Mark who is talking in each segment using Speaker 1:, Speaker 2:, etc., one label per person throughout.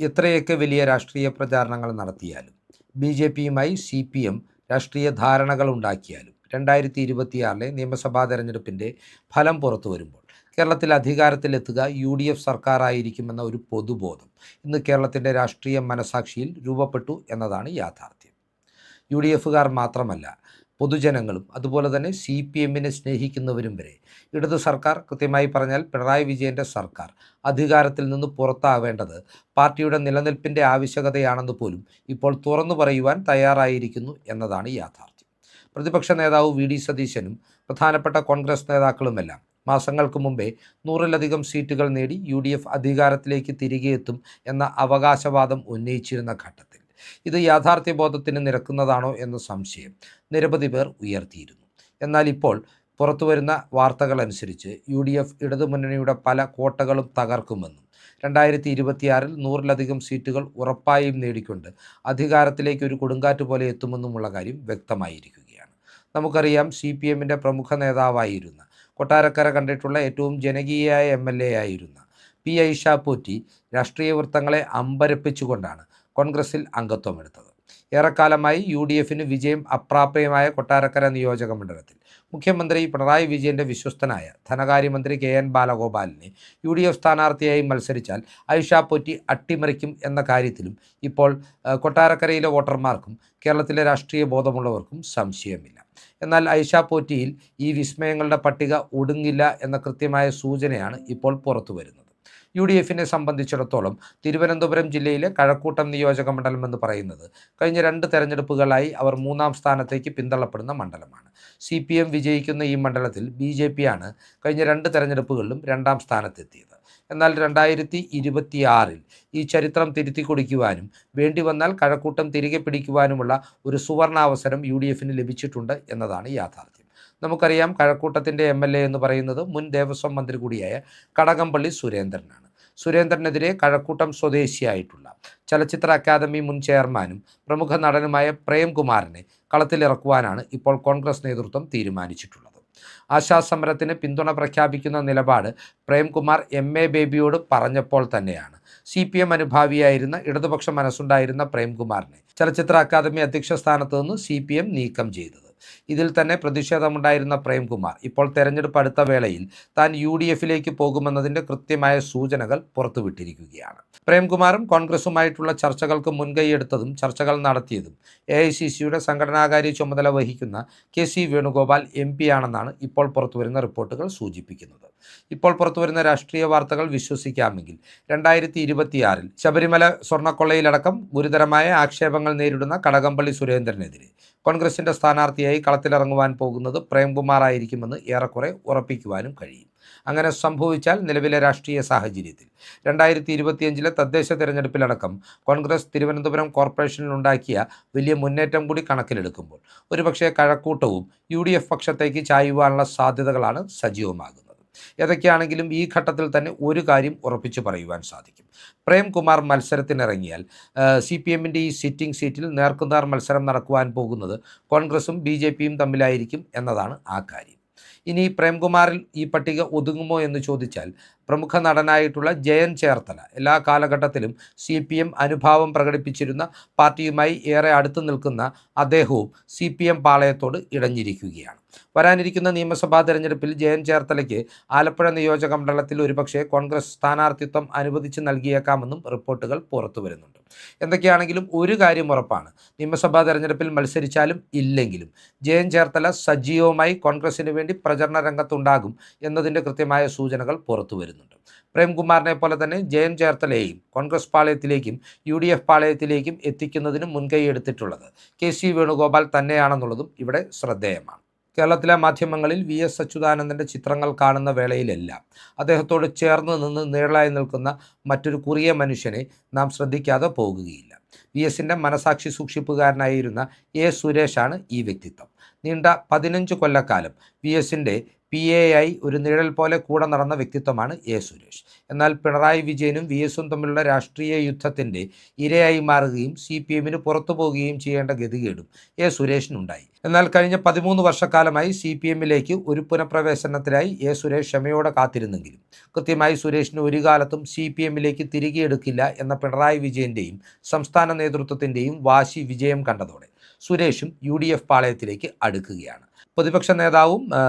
Speaker 1: എത്രയൊക്കെ വലിയ രാഷ്ട്രീയ പ്രചാരണങ്ങൾ നടത്തിയാലും ബി.ജെ.പിയുമായി CPM രാഷ്ട്രീയ ധാരണകൾ ഉണ്ടാക്കിയാലും 2026 നിയമസഭാ തെരഞ്ഞെടുപ്പിൻ്റെ ഫലം പുറത്തു വരുമ്പോൾ കേരളത്തിൽ അധികാരത്തിലെത്തുക UDF സർക്കാരായിരിക്കുമെന്ന ഒരു പൊതുബോധം ഇന്ന് കേരളത്തിൻ്റെ രാഷ്ട്രീയ മനസാക്ഷിയിൽ രൂപപ്പെട്ടു എന്നതാണ് യാഥാർത്ഥ്യം. UDFകാർ മാത്രമല്ല, പൊതുജനങ്ങളും അതുപോലെ തന്നെ CPMനെ സ്നേഹിക്കുന്നവരും വരെ ഇടതു സർക്കാർ, കൃത്യമായി പറഞ്ഞാൽ പിണറായി വിജയൻ്റെ സർക്കാർ അധികാരത്തിൽ നിന്ന് പുറത്താവേണ്ടത് പാർട്ടിയുടെ നിലനിൽപ്പിൻ്റെ ആവശ്യകതയാണെന്ന് പോലും ഇപ്പോൾ തുറന്നു പറയുവാൻ തയ്യാറായിരിക്കുന്നു എന്നതാണ് യാഥാർത്ഥ്യം. പ്രതിപക്ഷ നേതാവ് VD സതീശനും പ്രധാനപ്പെട്ട കോൺഗ്രസ് നേതാക്കളുമെല്ലാം മാസങ്ങൾക്ക് മുമ്പേ 100-ലധികം സീറ്റുകൾ നേടി UDF അധികാരത്തിലേക്ക് തിരികെ എത്തും എന്ന അവകാശവാദം ഉന്നയിച്ചിരുന്ന ഘട്ടത്തിൽ ഇത് യാഥാർത്ഥ്യബോധത്തിന് നിരക്കുന്നതാണോ എന്ന സംശയം നിരവധി പേർ ഉയർത്തിയിരുന്നു. എന്നാൽ ഇപ്പോൾ പുറത്തുവരുന്ന വാർത്തകൾ അനുസരിച്ച് UDF ഇടതുമുന്നണിയുടെ പല കോട്ടകളും തകർക്കുമെന്നും 2026 100-ലധികം സീറ്റുകൾ ഉറപ്പായും നേടിക്കൊണ്ട് അധികാരത്തിലേക്ക് ഒരു കൊടുങ്കാറ്റ് പോലെ എത്തുമെന്നുമുള്ള കാര്യം വ്യക്തമായിരിക്കുകയാണ്. നമുക്കറിയാം, CPMൻ്റെ പ്രമുഖ നേതാവായിരുന്ന, കൊട്ടാരക്കര കണ്ടിട്ടുള്ള ഏറ്റവും ജനകീയയായ MLA ആയിരുന്ന P. ഐഷ പോറ്റി രാഷ്ട്രീയ വൃത്തങ്ങളെ അമ്പരപ്പിച്ചുകൊണ്ടാണ് കോൺഗ്രസിൽ അംഗത്വമെടുത്തത്. ഏറെക്കാലമായി UDFന് വിജയം അപ്രാപ്യമായ കൊട്ടാരക്കര നിയോജക മണ്ഡലത്തിൽ മുഖ്യമന്ത്രി പിണറായി വിജയൻ്റെ വിശ്വസ്തനായ ധനകാര്യമന്ത്രി KN ബാലഗോപാലിനെ UDF സ്ഥാനാർത്ഥിയായി മത്സരിച്ചാൽ ഐഷ പോറ്റി അട്ടിമറിക്കും എന്ന കാര്യത്തിലും ഇപ്പോൾ കൊട്ടാരക്കരയിലെ വോട്ടർമാർക്കും കേരളത്തിലെ രാഷ്ട്രീയ ബോധമുള്ളവർക്കും സംശയമില്ല. എന്നാൽ ഐഷ പോറ്റിയിൽ ഈ വിസ്മയങ്ങളുടെ പട്ടിക ഒടുങ്ങില്ല എന്ന കൃത്യമായ സൂചനയാണ് ഇപ്പോൾ പുറത്തു വരുന്നത്. UDFനെ സംബന്ധിച്ചിടത്തോളം തിരുവനന്തപുരം ജില്ലയിലെ കഴക്കൂട്ടം നിയോജക മണ്ഡലം എന്ന് പറയുന്നത് കഴിഞ്ഞ 2 തെരഞ്ഞെടുപ്പുകളായി അവർ 3-ാം സ്ഥാനത്തേക്ക് പിന്തള്ളപ്പെടുന്ന മണ്ഡലമാണ്. CPM വിജയിക്കുന്ന ഈ മണ്ഡലത്തിൽ BJP-യാണ് കഴിഞ്ഞ 2 തെരഞ്ഞെടുപ്പുകളിലും 2-ാം സ്ഥാനത്തെത്തിയത്. എന്നാൽ 2026 ഈ ചരിത്രം തിരുത്തി കുടിക്കുവാനും വേണ്ടി വന്നാൽ കഴക്കൂട്ടം തിരികെ പിടിക്കുവാനുമുള്ള ഒരു സുവർണാവസരം UDFന് ലഭിച്ചിട്ടുണ്ട് എന്നതാണ് യാഥാർത്ഥ്യം. നമുക്കറിയാം, കഴക്കൂട്ടത്തിൻ്റെ MLA എന്ന് പറയുന്നത് മുൻ ദേവസ്വം മന്ത്രി കൂടിയായ കടകംപള്ളി സുരേന്ദ്രനാണ്. സുരേന്ദ്രനെതിരെ കഴക്കൂട്ടം സ്വദേശിയായിട്ടുള്ള ചലച്ചിത്ര അക്കാദമി മുൻ ചെയർമാനും പ്രമുഖ നടനുമായ പ്രേംകുമാറിനെ കളത്തിലിറക്കുവാനാണ് ഇപ്പോൾ കോൺഗ്രസ് നേതൃത്വം തീരുമാനിച്ചിട്ടുള്ളത്. ആശാസമരത്തിന് പിന്തുണ പ്രഖ്യാപിക്കുന്ന നിലപാട് പ്രേംകുമാർ MA ബേബിയോട് പറഞ്ഞപ്പോൾ തന്നെയാണ് CPM അനുഭാവിയായിരുന്ന, ഇടതുപക്ഷ മനസ്സുണ്ടായിരുന്ന പ്രേംകുമാറിനെ ചലച്ചിത്ര അക്കാദമി അധ്യക്ഷ സ്ഥാനത്ത് നിന്ന് CPM നീക്കം ചെയ്തത്. ഇതിൽ തന്നെ പ്രതിഷേധമുണ്ടായിരുന്ന പ്രേംകുമാർ ഇപ്പോൾ തെരഞ്ഞെടുപ്പ് അടുത്ത വേളയിൽ താൻ UDFിലേക്ക് പോകുമെന്നതിൻ്റെ കൃത്യമായ സൂചനകൾ പുറത്തുവിട്ടിരിക്കുകയാണ്. പ്രേംകുമാറും കോൺഗ്രസുമായിട്ടുള്ള ചർച്ചകൾക്ക് മുൻകൈയെടുത്തതും ചർച്ചകൾ നടത്തിയതും AICCയുടെ സംഘടനാകാര്യ ചുമതല വഹിക്കുന്ന KC വേണുഗോപാൽ MP ആണെന്നാണ് ഇപ്പോൾ പുറത്തുവരുന്ന റിപ്പോർട്ടുകൾ സൂചിപ്പിക്കുന്നത്. ഇപ്പോൾ പുറത്തുവരുന്ന രാഷ്ട്രീയ വാർത്തകൾ വിശ്വസിക്കാമെങ്കിൽ 2026 ശബരിമല സ്വർണ്ണക്കൊള്ളയിലടക്കം ഗുരുതരമായ ആക്ഷേപങ്ങൾ നേരിടുന്ന കടകംപള്ളി സുരേന്ദ്രനെതിരെ കോൺഗ്രസിൻ്റെ സ്ഥാനാർത്ഥിയായി കളത്തിലിറങ്ങുവാൻ പോകുന്നത് പ്രേംകുമാർ ആയിരിക്കുമെന്ന് ഏറെക്കുറെ ഉറപ്പിക്കുവാനും കഴിയും. അങ്ങനെ സംഭവിച്ചാൽ നിലവിലെ രാഷ്ട്രീയ സാഹചര്യത്തിൽ 2025 തദ്ദേശ തിരഞ്ഞെടുപ്പിലടക്കം കോൺഗ്രസ് തിരുവനന്തപുരം കോർപ്പറേഷനിലുണ്ടാക്കിയ വലിയ മുന്നേറ്റം കൂടി കണക്കിലെടുക്കുമ്പോൾ ഒരുപക്ഷെ കഴക്കൂട്ടവും UDF പക്ഷത്തേക്ക് ചായുവാനുള്ള സാധ്യതകളാണ് സജീവമാകുന്നത്. ഏതൊക്കെയാണെങ്കിലും ഈ ഘട്ടത്തിൽ തന്നെ ഒരു കാര്യം ഉറപ്പിച്ചു പറയുവാൻ സാധിക്കും. പ്രേംകുമാർ മത്സരത്തിനിറങ്ങിയാൽ CPMൻ്റെ ഈ സിറ്റിംഗ് സീറ്റിൽ നേർക്കുനേർ മത്സരം നടക്കുവാൻ പോകുന്നത് കോൺഗ്രസും BJPയും തമ്മിലായിരിക്കും എന്നതാണ് ആ കാര്യം. ഇനി പ്രേംകുമാറിൽ ഈ പട്ടിക ഒതുങ്ങുമോ എന്ന് ചോദിച്ചാൽ, പ്രമുഖ നടനായിട്ടുള്ള ജയൻ ചേർത്തല എല്ലാ കാലഘട്ടത്തിലും CPM അനുഭാവം പ്രകടിപ്പിച്ചിരുന്ന, പാർട്ടിയുമായി ഏറെ അടുത്ത് നിൽക്കുന്ന അദ്ദേഹവും CPM പാളയത്തോട് ഇടഞ്ഞിരിക്കുകയാണ്. വരാനിരിക്കുന്ന നിയമസഭാ തെരഞ്ഞെടുപ്പിൽ ജയൻ ചേർത്തലയ്ക്ക് ആലപ്പുഴ നിയോജക മണ്ഡലത്തിൽ ഒരുപക്ഷെ കോൺഗ്രസ് സ്ഥാനാർത്ഥിത്വം അനുവദിച്ച് നൽകിയേക്കാമെന്നും റിപ്പോർട്ടുകൾ പുറത്തു വരുന്നുണ്ട്. എന്തൊക്കെയാണെങ്കിലും ഒരു കാര്യം ഉറപ്പാണ്, നിയമസഭാ തെരഞ്ഞെടുപ്പിൽ മത്സരിച്ചാലും ഇല്ലെങ്കിലും ജയൻ ചേർത്തല സജീവമായി കോൺഗ്രസിന് വേണ്ടി പ്രചരണ രംഗത്തുണ്ടാകും എന്നതിൻ്റെ കൃത്യമായ സൂചനകൾ പുറത്തു വരുന്നുണ്ട്. പ്രേംകുമാറിനെ പോലെ തന്നെ ജയൻ ചേർത്തലയെയും കോൺഗ്രസ് പാളയത്തിലേക്കും UDF പാളയത്തിലേക്കും എത്തിക്കുന്നതിന് മുൻകൈ എടുത്തിട്ടുള്ളത് KC വേണുഗോപാൽ തന്നെയാണെന്നുള്ളതും ഇവിടെ ശ്രദ്ധേയമാണ്. കേരളത്തിലെ മാധ്യമങ്ങളിൽ VS അച്യുതാനന്ദൻ്റെ ചിത്രങ്ങൾ കാണുന്ന വേളയിലെല്ലാം അദ്ദേഹത്തോട് ചേർന്ന് നിന്ന് നേളായി നിൽക്കുന്ന മറ്റൊരു കുറിയ മനുഷ്യനെ നാം ശ്രദ്ധിക്കാതെ പോകുകയില്ല. VSൻ്റെ മനസാക്ഷി സൂക്ഷിപ്പുകാരനായിരുന്ന A. സുരേഷാണ് ഈ വ്യക്തിത്വം. നീണ്ട 15 കൊല്ലക്കാലം VSൻ്റെ PAI ഒരു നിഴൽ പോലെ കൂടെ നടന്ന വ്യക്തിത്വമാണ് എ സുരേഷ്. എന്നാൽ പിണറായി വിജയനും VSും തമ്മിലുള്ള രാഷ്ട്രീയ യുദ്ധത്തിൻ്റെ ഇരയായി മാറുകയും CPMന് പുറത്തു പോവുകയും ചെയ്യേണ്ട ഗതികേടും എ സുരേഷിനുണ്ടായി. എന്നാൽ കഴിഞ്ഞ 13 വർഷക്കാലമായി CPMലേക്ക് ഒരു പുനഃപ്രവേശനത്തിനായി എ സുരേഷ് ക്ഷമയോടെ കാത്തിരുന്നെങ്കിലും കൃത്യമായി സുരേഷിന് ഒരു കാലത്തും CPMലേക്ക് തിരികെ എടുക്കില്ല എന്ന പിണറായി വിജയൻ്റെയും സംസ്ഥാന നേതൃത്വത്തിൻ്റെയും വാശി വിജയം കണ്ടതോടെ സുരേഷും UDF പാളയത്തിലേക്ക് അടുക്കുകയാണ്. പ്രതിപക്ഷ നേതാവും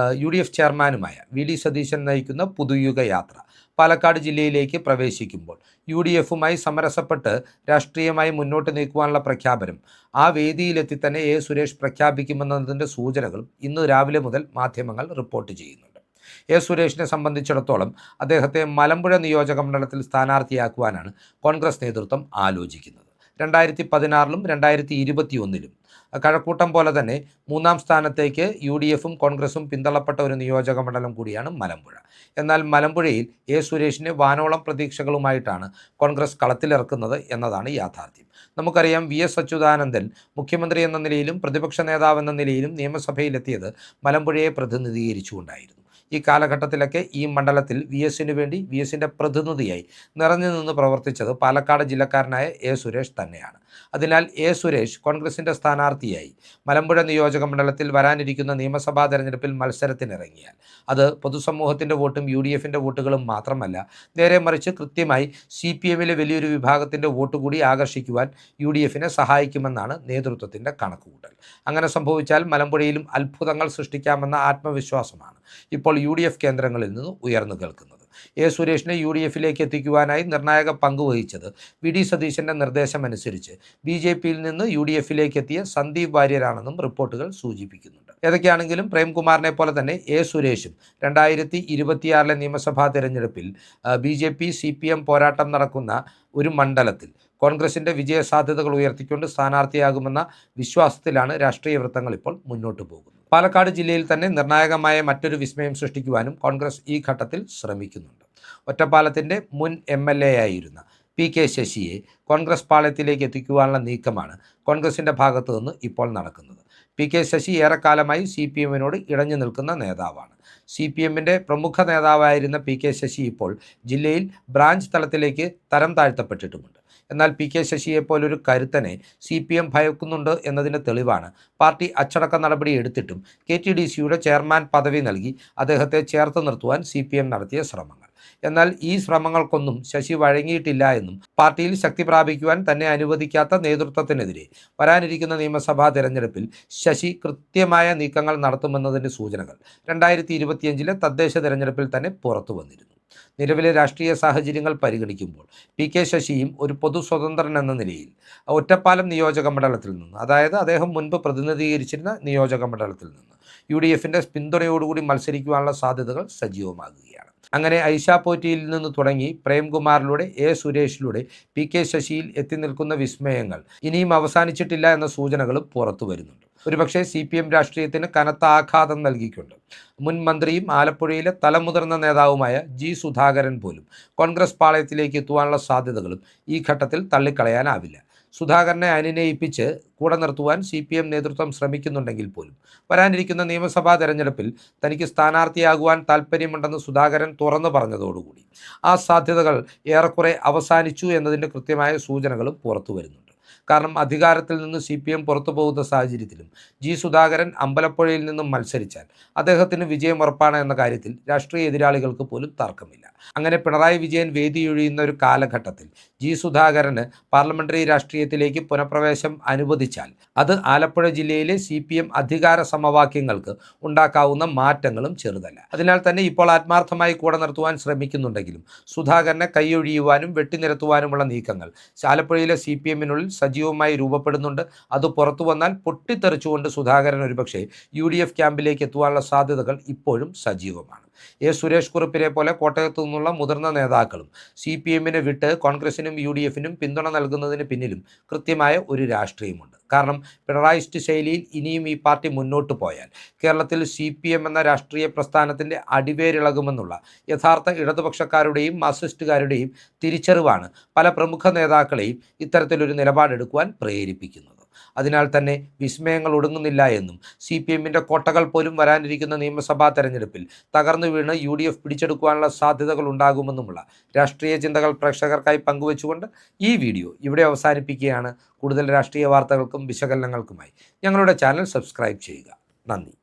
Speaker 1: UDF ചെയർമാനുമായ VD സതീശൻ നയിക്കുന്ന പുതുയുഗ യാത്ര പാലക്കാട് ജില്ലയിലേക്ക് പ്രവേശിക്കുമ്പോൾ UDFുമായി സമരസപ്പെട്ട് രാഷ്ട്രീയമായി മുന്നോട്ട് നീക്കുവാനുള്ള പ്രഖ്യാപനം ആ വേദിയിലെത്തി തന്നെ എ സുരേഷ് പ്രഖ്യാപിക്കുമെന്നതിൻ്റെ സൂചനകളും ഇന്ന് രാവിലെ മുതൽ മാധ്യമങ്ങൾ റിപ്പോർട്ട് ചെയ്യുന്നുണ്ട്. എ സുരേഷിനെ സംബന്ധിച്ചിടത്തോളം അദ്ദേഹത്തെ മലമ്പുഴ നിയോജക മണ്ഡലത്തിൽ സ്ഥാനാർത്ഥിയാക്കുവാനാണ് കോൺഗ്രസ് നേതൃത്വം ആലോചിക്കുന്നത്. 2016-ലും 2021-ലും കഴക്കൂട്ടം പോലെ തന്നെ 3-ാം സ്ഥാനത്തേക്ക് UDFും കോൺഗ്രസും പിന്തള്ളപ്പെട്ട ഒരു നിയോജക മണ്ഡലം കൂടിയാണ് മലമ്പുഴ. എന്നാൽ മലമ്പുഴയിൽ എ സുരേഷിനെ വാനോളം പ്രതീക്ഷകളുമായിട്ടാണ് കോൺഗ്രസ് കളത്തിലിറക്കുന്നത് എന്നതാണ് യാഥാർത്ഥ്യം. നമുക്കറിയാം VS അച്യുതാനന്ദൻ മുഖ്യമന്ത്രി എന്ന നിലയിലും പ്രതിപക്ഷ നേതാവെന്ന നിലയിലും നിയമസഭയിലെത്തിയത് മലമ്പുഴയെ പ്രതിനിധീകരിച്ചുകൊണ്ടായിരുന്നു. ഈ കാലഘട്ടത്തിലൊക്കെ ഈ മണ്ഡലത്തിൽ VSന് വേണ്ടി VSൻ്റെ പ്രതിനിധിയായി നിറഞ്ഞു നിന്ന് പ്രവർത്തിച്ചത് പാലക്കാട് ജില്ലക്കാരനായ എ സുരേഷ് തന്നെയാണ്. അതിനാൽ എ സുരേഷ് കോൺഗ്രസിൻ്റെ സ്ഥാനാർത്ഥിയായി മലമ്പുഴ നിയോജക മണ്ഡലത്തിൽ വരാനിരിക്കുന്ന നിയമസഭാ തെരഞ്ഞെടുപ്പിൽ മത്സരത്തിനിറങ്ങിയാൽ അത് പൊതുസമൂഹത്തിൻ്റെ വോട്ടും UDFൻ്റെ വോട്ടുകളും മാത്രമല്ല, നേരെ മറിച്ച് കൃത്യമായി CPMലെ വലിയൊരു വിഭാഗത്തിൻ്റെ വോട്ട് കൂടി ആകർഷിക്കുവാൻ UDFനെ സഹായിക്കുമെന്നാണ് നേതൃത്വത്തിൻ്റെ കണക്കുകൂട്ടൽ. അങ്ങനെ സംഭവിച്ചാൽ മലമ്പുഴയിലും അത്ഭുതങ്ങൾ സൃഷ്ടിക്കാമെന്ന ആത്മവിശ്വാസമാണ് ഇപ്പോൾ UDF കേന്ദ്രങ്ങളിൽ നിന്ന് ഉയർന്നു കേൾക്കുന്നത്. എ സുരേഷിനെ UDFലേക്ക് എത്തിക്കുവാനായി നിർണായക പങ്കുവഹിച്ചത് VD സതീശൻ്റെ നിർദ്ദേശമനുസരിച്ച് BJPയിൽ നിന്ന് UDFലേക്ക് എത്തിയ സന്ദീപ് വാര്യരാണെന്നും റിപ്പോർട്ടുകൾ സൂചിപ്പിക്കുന്നുണ്ട്. ഏതൊക്കെയാണെങ്കിലും പ്രേംകുമാറിനെ പോലെ തന്നെ എ സുരേഷും 2026 നിയമസഭാ തെരഞ്ഞെടുപ്പിൽ BJP CPM പോരാട്ടം നടക്കുന്ന ഒരു മണ്ഡലത്തിൽ കോൺഗ്രസിൻ്റെ വിജയസാധ്യതകൾ ഉയർത്തിക്കൊണ്ട് സ്ഥാനാർത്ഥിയാകുമെന്ന വിശ്വാസത്തിലാണ് രാഷ്ട്രീയ വൃത്തങ്ങൾ ഇപ്പോൾ മുന്നോട്ട് പോകുന്നത്. പാലക്കാട് ജില്ലയിൽ തന്നെ നിർണായകമായ മറ്റൊരു വിസ്മയം സൃഷ്ടിക്കുവാനും കോൺഗ്രസ് ഈ ഘട്ടത്തിൽ ശ്രമിക്കുന്നുണ്ട്. ഒറ്റപ്പാലത്തിൻ്റെ മുൻ MLA ആയിരുന്ന PK ശശിയെ കോൺഗ്രസ് പാളയത്തിലേക്ക് എത്തിക്കുവാനുള്ള നീക്കമാണ് കോൺഗ്രസിൻ്റെ ഭാഗത്തു നിന്ന് ഇപ്പോൾ നടക്കുന്നത്. PK ശശി ഏറെക്കാലമായി CPMനോട് ഇടഞ്ഞു നിൽക്കുന്ന നേതാവാണ്. CPMൻ്റെ പ്രമുഖ നേതാവായിരുന്ന PK ശശി ഇപ്പോൾ ജില്ലയിൽ ബ്രാഞ്ച് തലത്തിലേക്ക് തരം താഴ്ത്തപ്പെട്ടിട്ടുമുണ്ട്. എന്നാൽ PK ശശിയെപ്പോലൊരു കരുത്തനെ CPM ഭയക്കുന്നുണ്ട് എന്നതിൻ്റെ തെളിവാണ് പാർട്ടി അച്ചടക്ക നടപടി എടുത്തിട്ടും KTDCയുടെ ചെയർമാൻ പദവി നൽകി അദ്ദേഹത്തെ ചേർത്ത് നിർത്തുവാൻ CPM നടത്തിയ ശ്രമങ്ങൾ. എന്നാൽ ഈ ശ്രമങ്ങൾക്കൊന്നും ശശി വഴങ്ങിയിട്ടില്ല എന്നും പാർട്ടിയിൽ ശക്തി പ്രാപിക്കുവാൻ തന്നെ അനുവദിക്കാത്ത നേതൃത്വത്തിനെതിരെ വരാനിരിക്കുന്ന നിയമസഭാ തെരഞ്ഞെടുപ്പിൽ ശശി കൃത്യമായ നീക്കങ്ങൾ നടത്തുമെന്നതിൻ്റെ സൂചനകൾ 2025 തദ്ദേശ തെരഞ്ഞെടുപ്പിൽ തന്നെ പുറത്തു വന്നിരുന്നു. നിലവിലെ രാഷ്ട്രീയ സാഹചര്യങ്ങൾ പരിഗണിക്കുമ്പോൾ PK ശശിയും ഒരു പൊതു സ്വതന്ത്രൻ എന്ന നിലയിൽ ഒറ്റപ്പാലം നിയോജക മണ്ഡലത്തിൽ നിന്ന്, അതായത് അദ്ദേഹം മുൻപ് പ്രതിനിധീകരിച്ചിരുന്ന നിയോജക മണ്ഡലത്തിൽ നിന്ന് UDFൻ്റെ പിന്തുണയോടുകൂടി മത്സരിക്കുവാനുള്ള സാധ്യതകൾ സജീവമാകുകയാണ്. അങ്ങനെ ഐഷാപോറ്റിയിൽ നിന്ന് തുടങ്ങി പ്രേംകുമാറിലൂടെ എ സുരേഷിലൂടെ PK ശശിയിൽ എത്തി നിൽക്കുന്ന വിസ്മയങ്ങൾ ഇനിയും അവസാനിച്ചിട്ടില്ല എന്ന സൂചനകളും പുറത്തു വരുന്നുണ്ട്. ഒരുപക്ഷെ CPM രാഷ്ട്രീയത്തിന് കനത്ത ആഘാതം നൽകിക്കൊണ്ട് മുൻ മന്ത്രിയും ആലപ്പുഴയിലെ തലമുതിർന്ന നേതാവുമായ G സുധാകരൻ പോലും കോൺഗ്രസ് പാളയത്തിലേക്ക് എത്തുവാനുള്ള സാധ്യതകളും ഈ ഘട്ടത്തിൽ തള്ളിക്കളയാനാവില്ല. സുധാകരനെ അനുനയിപ്പിച്ച് കൂടെ നിർത്തുവാൻ CPM നേതൃത്വം ശ്രമിക്കുന്നുണ്ടെങ്കിൽ പോലും വരാനിരിക്കുന്ന നിയമസഭാ തെരഞ്ഞെടുപ്പിൽ തനിക്ക് സ്ഥാനാർത്ഥിയാകുവാൻ താൽപ്പര്യമുണ്ടെന്ന് സുധാകരൻ തുറന്നു പറഞ്ഞതോടുകൂടി ആ സാധ്യതകൾ ഏറെക്കുറെ അവസാനിച്ചു എന്നതിൻ്റെ കൃത്യമായ സൂചനകളും പുറത്തു വരുന്നുണ്ട്. കാരണം അധികാരത്തിൽ നിന്ന് CPM പുറത്തു പോകുന്ന സാഹചര്യത്തിലും G സുധാകരൻ അമ്പലപ്പുഴയിൽ നിന്നും മത്സരിച്ചാൽ അദ്ദേഹത്തിന് വിജയം ഉറപ്പാണ് എന്ന കാര്യത്തിൽ രാഷ്ട്രീയ എതിരാളികൾക്ക് പോലും തർക്കമില്ല. അങ്ങനെ പിണറായി വിജയൻ വേദിയൊഴിയുന്ന ഒരു കാലഘട്ടത്തിൽ G സുധാകരന് പാർലമെന്ററി രാഷ്ട്രീയത്തിലേക്ക് പുനഃപ്രവേശം അനുവദിച്ചാൽ അത് ആലപ്പുഴ ജില്ലയിലെ CPM അധികാര സമവാക്യങ്ങൾക്ക് ഉണ്ടാക്കാവുന്ന മാറ്റങ്ങളും ചെറുതല്ല. അതിനാൽ തന്നെ ഇപ്പോൾ ആത്മാർത്ഥമായി കൂടെ നിർത്തുവാൻ ശ്രമിക്കുന്നുണ്ടെങ്കിലും സുധാകരനെ കൈയൊഴിയുവാനും വെട്ടിനിരത്തുവാനുമുള്ള നീക്കങ്ങൾ ആലപ്പുഴയിലെ CPMനുള്ളിൽ സജീവമായി രൂപപ്പെടുന്നുണ്ട്. അത് പുറത്തു വന്നാൽ പൊട്ടിത്തെറിച്ചുകൊണ്ട് സുധാകരൻ ഒരുപക്ഷെ UDF ക്യാമ്പിലേക്ക് എത്തുവാനുള്ള സാധ്യതകൾ ഇപ്പോഴും സജീവമാണ്. എ സുരേഷ് കുറുപ്പിനെ പോലെ കോട്ടയത്തു നിന്നുള്ള മുതിർന്ന നേതാക്കളും CPMനെ വിട്ട് കോൺഗ്രസിനും UDFനും പിന്തുണ നൽകുന്നതിന് പിന്നിലും കൃത്യമായ ഒരു രാഷ്ട്രീയമുണ്ട്. കാരണം പിണറായിസ്റ്റ് ശൈലിയിൽ ഇനിയും ഈ പാർട്ടി മുന്നോട്ട് പോയാൽ കേരളത്തിൽ CPM എന്ന രാഷ്ട്രീയ പ്രസ്ഥാനത്തിൻ്റെ അടിവേരിളകുമെന്നുള്ള യഥാർത്ഥ ഇടതുപക്ഷക്കാരുടെയും മാർക്സിസ്റ്റുകാരുടെയും തിരിച്ചറിവാണ് പല പ്രമുഖ നേതാക്കളെയും ഇത്തരത്തിലൊരു നിലപാടെടുക്കുവാൻ പ്രേരിപ്പിക്കുന്നത്. അതിനാൽ തന്നെ വിസ്മയങ്ങൾ ഒടുങ്ങുന്നില്ല എന്നും CPMന്റെ കോട്ടകൾ പോലും വരാനിരിക്കുന്ന നിയമസഭാ തെരഞ്ഞെടുപ്പിൽ തകർന്നു വീണ് UDF പിടിച്ചെടുക്കുവാനുള്ള സാധ്യതകൾ ഉണ്ടാകുമെന്നുമുള്ള രാഷ്ട്രീയ ചിന്തകൾ പ്രേക്ഷകർക്കായി പങ്കുവച്ചുകൊണ്ട് ഈ വീഡിയോ ഇവിടെ അവസാനിപ്പിക്കുകയാണ്. കൂടുതൽ രാഷ്ട്രീയ വാർത്തകൾക്കും വിശകലനങ്ങൾക്കുമായി ഞങ്ങളുടെ ചാനൽ സബ്സ്ക്രൈബ് ചെയ്യുക. നന്ദി.